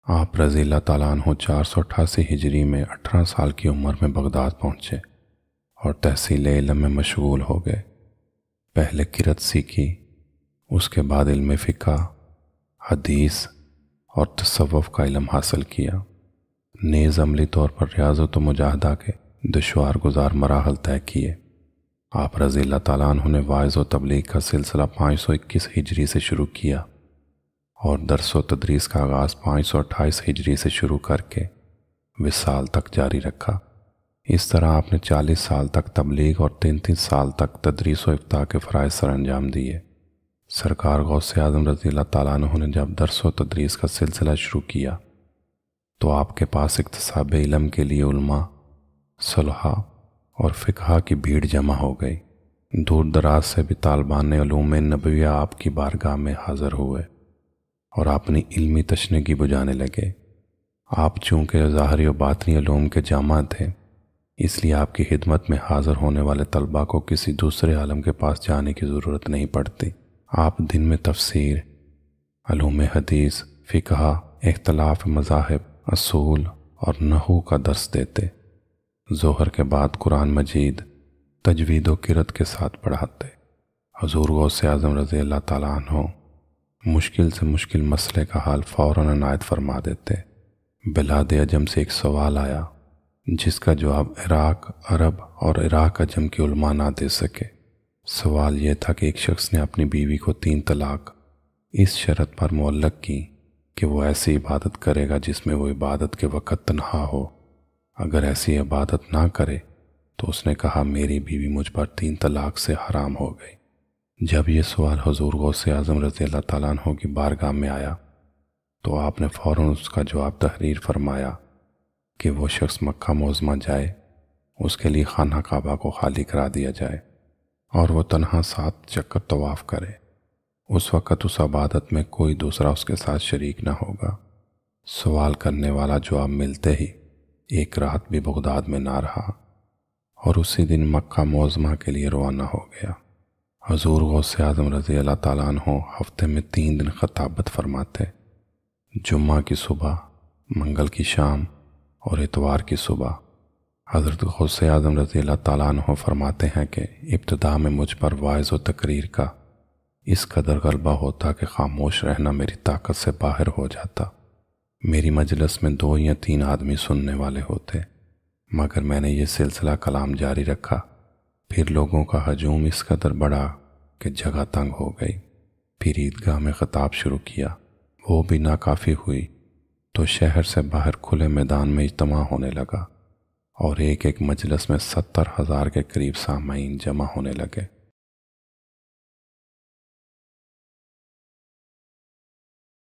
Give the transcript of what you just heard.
آپ رضی اللہ تعالیٰ عنہ 488 ہجری میں 18 سال کی عمر میں بغداد پہنچے اور تحصیل علم میں مشغول ہو گئے۔ پہلے قرأت سیکھی، اس کے بعد علم فقہ، حدیث اور تصوف کا علم حاصل کیا۔ نیز عملی طور پر ریاضت و مجاہدہ کے دشوار گزار مراحل طے کیے۔ آپ رضی اللہ تعالیٰ عنہ نے واعظ و تبلیغ کا سلسلہ 521 ہجری سے شروع کیا اور درس و تدریس کا آغاز 528 ہجری سے شروع کر کے وصال تک جاری رکھا۔ اس طرح آپ نے 40 سال تک تبلیغ اور 33 سال تک تدریس و افتاء کے فرائض سر انجام دیے۔ سرکار غوث اعظم رضی اللہ تعالیٰ عنہ نے جب درس و تدریس کا سلسلہ شروع کیا تو آپ کے پاس اکتساب علم کے لیے علماء، صلحاء اور فقہاء کی بھیڑ جمع ہو گئی۔ دور دراز سے بھی طالبان علوم نبویہ آپ کی بارگاہ میں حاضر ہوئے اور اپنی علمی تشنگی بجھانے لگے۔ آپ چونکہ ظاہری و باطنی علوم کے جامع تھے، اس لیے آپ کی خدمت میں حاضر ہونے والے طلباء کو کسی دوسرے عالم کے پاس جانے کی ضرورت نہیں پڑتی۔ آپ دن میں تفسیر، علوم حدیث، فقہ، اختلاف مذاہب، اصول اور نحو کا درس دیتے۔ ظہر کے بعد قرآن مجید تجوید و قرأت کے ساتھ پڑھاتے۔ حضور غوث اعظم رضی اللہ تعالیٰ عنہ مشکل سے مشکل مسئلے کا حل فوراً عنایت فرما دیتے۔ بلاد عجم سے ایک سوال آیا جس کا جواب عراق، عرب اور عراق عجم کے علماء نہ دے سکے۔ سوال یہ تھا کہ ایک شخص نے اپنی بیوی کو 3 طلاق اس شرط پر معلق کی کہ وہ ایسی عبادت کرے گا جس میں وہ عبادت کے وقت تنہا ہو۔ اگر ایسی عبادت نہ کرے تو اس نے کہا میری بیوی مجھ پر 3 طلاق سے حرام ہو گئی۔ جب یہ سوال حضور غوث اعظم رضی اللہ تعالیٰ عنہ کی بارگاہ میں آیا تو آپ نے فوراً اس کا جواب تحریر فرمایا کہ وہ شخص مکہ معظمہ جائے، اس کے لیے خانہ کعبہ کو خالی کرا دیا جائے اور وہ تنہا 7 چکر طواف کرے۔ اس وقت اس عبادت میں کوئی دوسرا اس کے ساتھ شریک نہ ہوگا۔ سوال کرنے والا جواب ملتے ہی ایک رات بھی بغداد میں نہ رہا اور اسی دن مکہ معظمہ کے لیے روانہ ہو گیا۔ حضور غوث اعظم رضی اللہ تعالیٰ عنہ ہفتے میں 3 دن خطابت فرماتے، جمعہ کی صبح، منگل کی شام اور اتوار کی صبح۔ حضرت غوث اعظم رضی اللہ تعالیٰ عنہ فرماتے ہیں کہ ابتدا میں مجھ پر واعظ و تقریر کا اس قدر غلبہ ہوتا کہ خاموش رہنا میری طاقت سے باہر ہو جاتا۔ میری مجلس میں 2 یا 3 آدمی سننے والے ہوتے، مگر میں نے یہ سلسلہ کلام جاری رکھا۔ پھر لوگوں کا ہجوم اس قدر بڑھا کہ جگہ تنگ ہو گئی۔ پھر عیدگاہ میں خطاب شروع کیا، وہ بھی ناکافی ہوئی تو شہر سے باہر کھلے میدان میں اجتماع ہونے لگا اور ایک مجلس میں 70,000 کے قریب سامعین جمع ہونے لگے۔